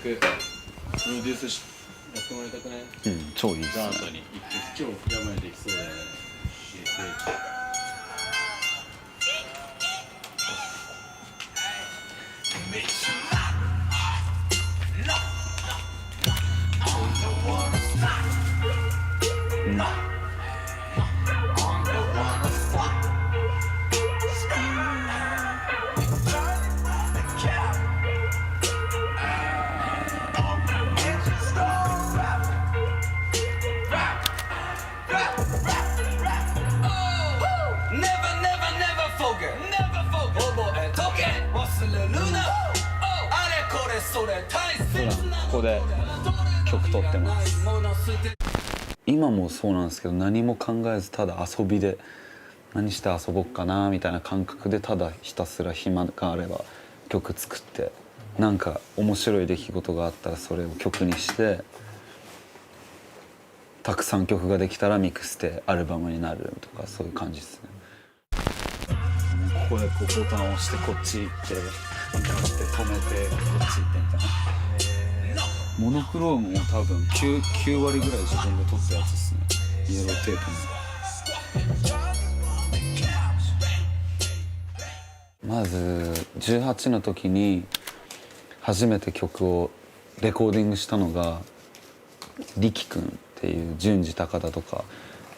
プロデュースしやってもらいたくない？超いいっすね。ダートに一曲超やばいできそうだよね。普段ここで曲撮ってます。今もそうなんですけど、何も考えずただ遊びで何して遊ぼっかなみたいな感覚で、ただひたすら暇があれば曲作って、なんか面白い出来事があったらそれを曲にして、たくさん曲ができたらミックスでアルバムになるとか、そういう感じですね。ここでこうボタンを押してこっち行って止めてこっち行ってみたいな。モノクロームも多分 9割ぐらい自分で撮ったやつですね。イエローテープの。まず18の時に初めて曲をレコーディングしたのがリキ君っていう順次高田とか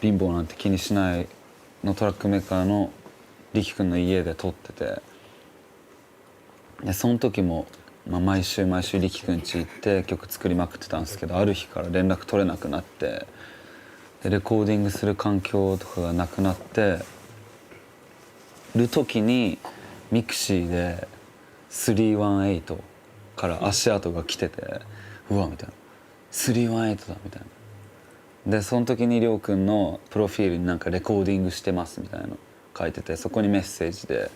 貧乏なんて気にしないのトラックメーカーのリキ君の家で撮ってて、でその時も、毎週リキ君家行って曲作りまくってたんですけど、ある日から連絡取れなくなって、でレコーディングする環境とかがなくなってる時にミクシーで318から足跡が来てて、うわみたいな、318だみたいな。でその時にりょうくんのプロフィールになんかレコーディングしてますみたいなの書いてて、そこにメッセージで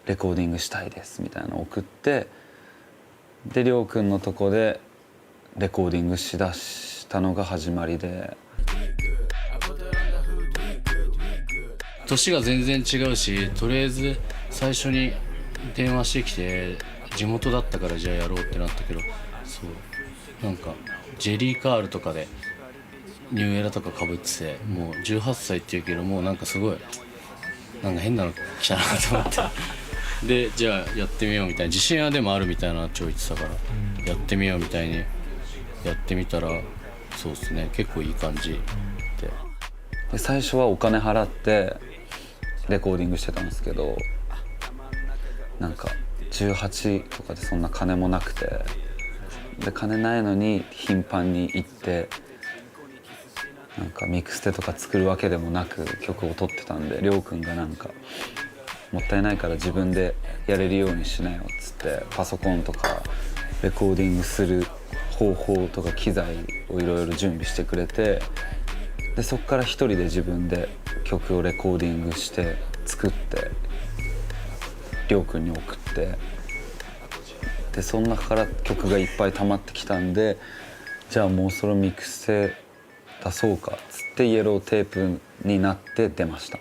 レコーディングしたいですみたいなのを送って、でりょうくんのとこでレコーディングしだしたのが始まりで。年が全然違うし、とりあえず最初に電話してきて地元だったからじゃあやろうってなったけど、そうなんかジェリーカールとかでニューエラとかかぶってて、もう18歳っていうけど、もうなんかすごいなんか変なの来たなと思ってでじゃあやってみようみたいな、自信はでもあるみたいなちょい言ってたから、やってみようみたいにやってみたら、そうですね、結構いい感じで最初はお金払ってレコーディングしてたんですけど、なんか18とかでそんな金もなくて、で金ないのに頻繁に行って、なんかミックステとか作るわけでもなく曲を撮ってたんで、りょうくんがなんかもったいないから自分でやれるようにしなよっつって、パソコンとかレコーディングする方法とか機材をいろいろ準備してくれて、でそっから一人で自分で曲をレコーディングして作ってりょうくんに送って、でその中から曲がいっぱい溜まってきたんで、じゃあもうそろミックスで出そうかっつってイエローテープになって出ました。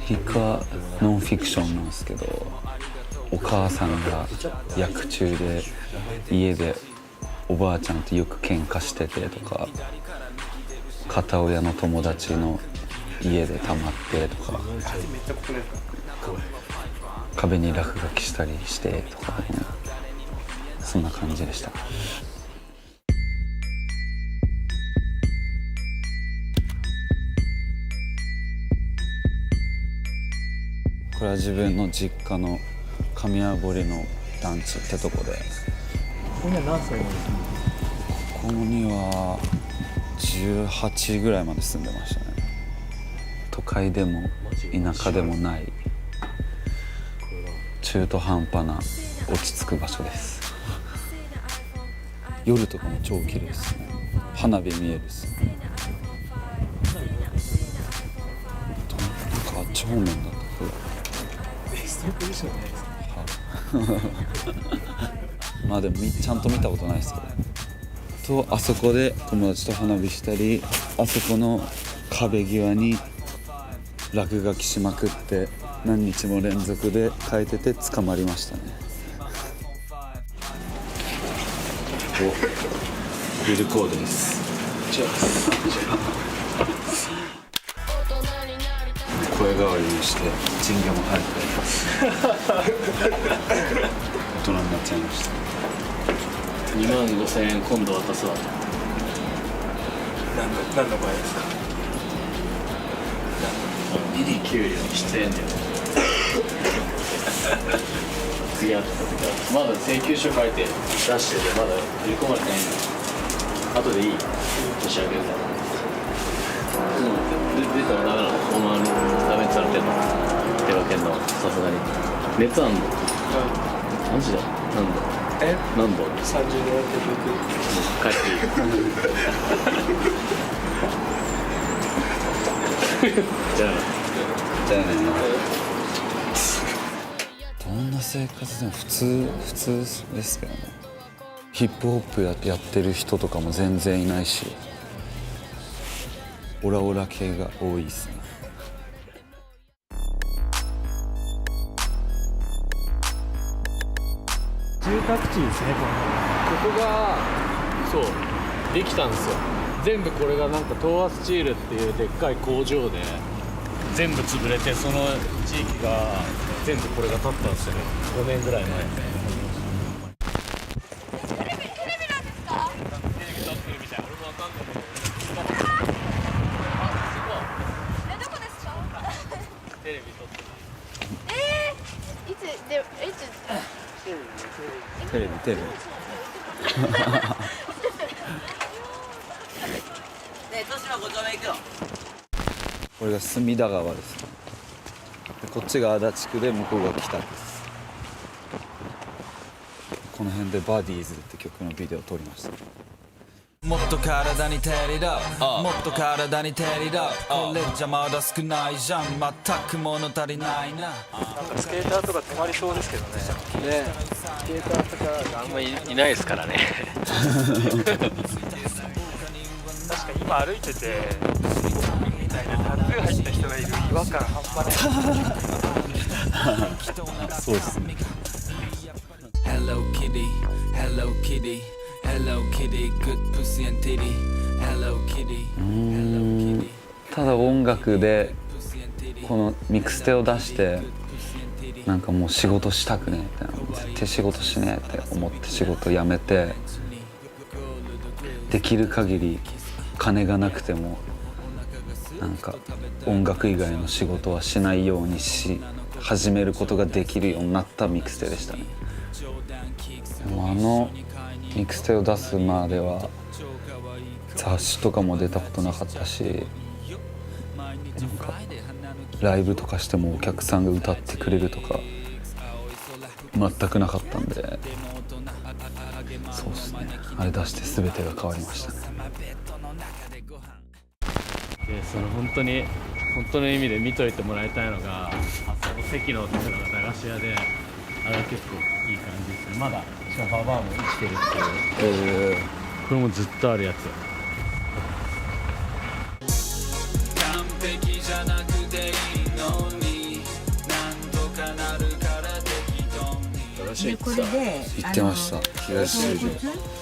リクはノンフィクションなんですけど、お母さんが役中で家でおばあちゃんとよく喧嘩しててとか、片親の友達の家でたまってとか、壁に落書きしたりしてとか、そんな感じでした。これは自分の実家の上粟堀の団地ってとこで。ここには何歳まで住んでる？ここには18ぐらいまで住んでましたね。都会でも田舎でもない中途半端な落ち着く場所です。夜とかも超綺麗ですね。花火見えるし、なんかあっち方面だったけどベストポジションじゃないですか。まあでもちゃんと見たことないですけど、とあそこで友達と花火したり、あそこの壁際に落書きしまくって何日も連続で変えてて捕まりましたね。お、ビルコードです。声変わりにしてチンゲも入って大人になっちゃいました。25,000円今度渡すわ。何の場合ですか？給料出演料次会った時はまだ請求書書いて出してて、まだ振り込まれてないんだ。後でいい？年明けるから。出たらダメなの？このままダメってされてんの？手分けんの？さすがに熱あんの？マジで？何度？何度？30度割って帰っていいじゃあじゃあね。どんな生活でも普通ですけどね。ヒップホップやってる人とかも全然いないし、オラオラ系が多いですね。住宅地ですね、ここがそうできたんですよ。全部これがなんか東亜スチールっていうでっかい工場で全部潰れて、その地域が全部これが建ったんですよね、5年ぐらい前。テレビねえ、都市の5丁目行くよ。これが隅田川ですね。でこっちが足立区で向こうが北です。この辺でバディーズって曲のビデオを撮りました。もっと体に照りだもっと体に照りだこれじゃまだ少ないじゃん全く物足りないな。なんかスケーターとか止まりそうですけどね。スケーターとかあんまりいないですからね確か今歩いててみたいなタトゥー入った人がいる違和感半端ないそうですね。 Hello Kitty Hello Kitty Hello Kitty Good pussy and titty Hello Kitty Hello Kitty ただ音楽でこのミクステを出してなんかもう仕事したくねえみたいな、絶対仕事しねえって思って仕事辞めて、できる限り金がなくてもなんか音楽以外の仕事はしないようにし始めることができるようになったミクステでしたね。でもあのミクステを出すまでは雑誌とかも出たことなかったし、なんかライブとかしてもお客さんが歌ってくれるとか全くなかったんで、そうですね、あれ出して全てが変わりましたね。でその本当の意味で見といてもらいたいのが、あそこ関野っていうのが駄菓子屋で、あれは結構いい感じですね。まだしかもババアも生きてるっていう、これもずっとあるやつ。完璧じゃなくていいのになんとかなるから適当に。駄菓子屋行こってさ、れで行ってました。東十条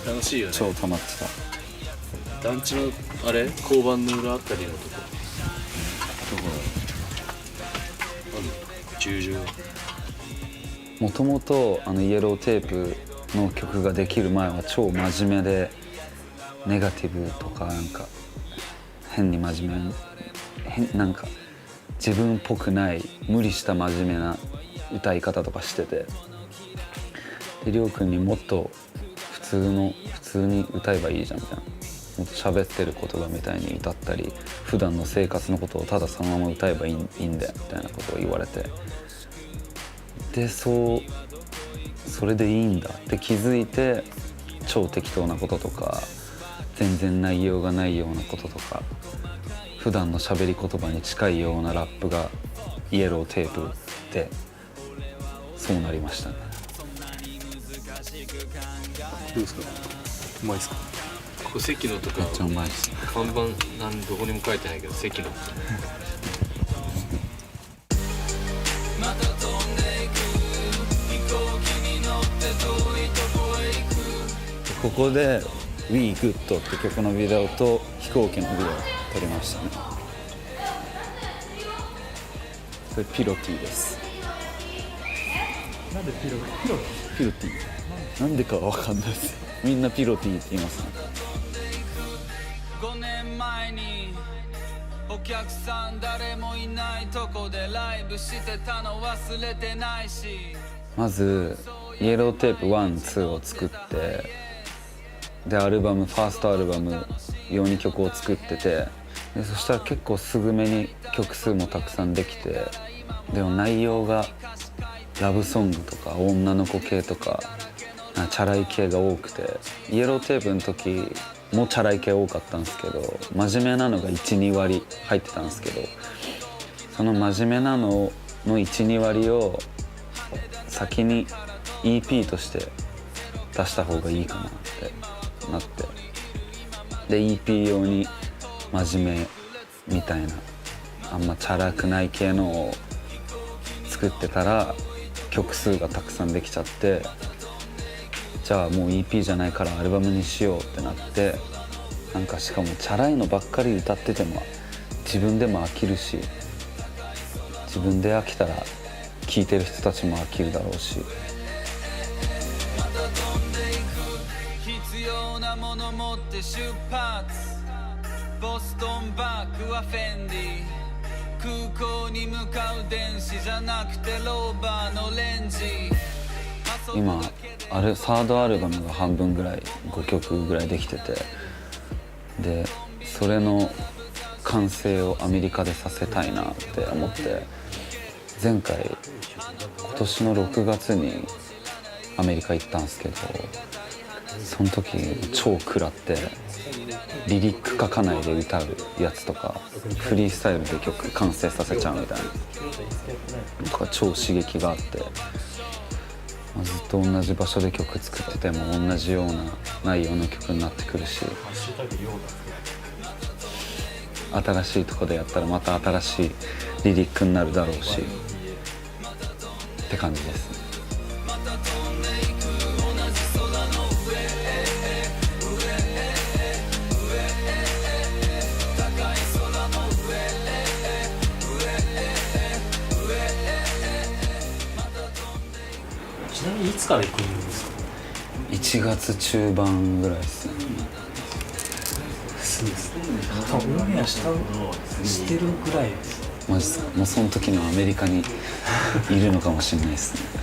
楽しいよね。超溜まってた。団地のあれ交番の裏あたりのとこ、どこだ、十条。もともとイエローテープの曲ができる前は超真面目でネガティブとかなんか変に真面目なんか自分っぽくない無理した真面目な歌い方とかしてて、でりょうくんにもっと普通に歌えばいいじゃんみたいな、もっと喋ってる言葉みたいに歌ったり普段の生活のことをただそのまま歌えばいいんだよみたいなことを言われて、でそれでいいんだって気づいて、超適当なこととか全然内容がないようなこととか普段の喋り言葉に近いようなラップがイエローテープでそうなりましたね。どうですか、うまいですか。ここ関野とかめっちゃうまいです。看板どこにも書いてないけど関野ここで「We Good」って曲のビデオと飛行機のビデオを撮りましたね。これピロティです。なんでピロピロティなんでかは分かんないです。みんなピロティって言いますね。5年前にお客さん誰もいないとこでライブしてたの忘れてないし、まずイエローテープ1、2を作って、でファーストアルバム用に曲を作ってて、でそしたら結構すぐめに曲数もたくさんできて、でも内容がラブソングとか女の子系とかチャラい系が多くて、イエローテープの時もチャラい系多かったんですけど、真面目なのが 1,2 割入ってたんですけど、その真面目なのの 1,2 割を先に EP として出した方がいいかなってなって、で EP 用に真面目みたいなあんまチャラくない系のを作ってたら曲数がたくさんできちゃって、じゃあもう EP じゃないからアルバムにしようってなって、なんかしかもチャラいのばっかり歌ってても自分でも飽きるし、自分で飽きたら聴いてる人たちも飽きるだろうし、必要なもの持って出発、ボストンバッグはフェンディ、空港に向かう電子じゃなくてローバーのレンジ。今サードアルバムが半分ぐらい5曲ぐらいできてて、でそれの完成をアメリカでさせたいなって思って、今年の6月にアメリカ行ったんですけど、その時超食らって、リリック書かないで歌うやつとかフリースタイルで曲完成させちゃうみたいなとか超刺激があって、ずっと同じ場所で曲作ってても同じような内容の曲になってくるし、新しいとこでやったらまた新しいリリックになるだろうしって感じですね。ちなみにいつから行くんですか1月中盤ぐらいですね。多分オンエアしてるぐらいです。マジっすか。もうその時のアメリカにいるのかもしれないですね。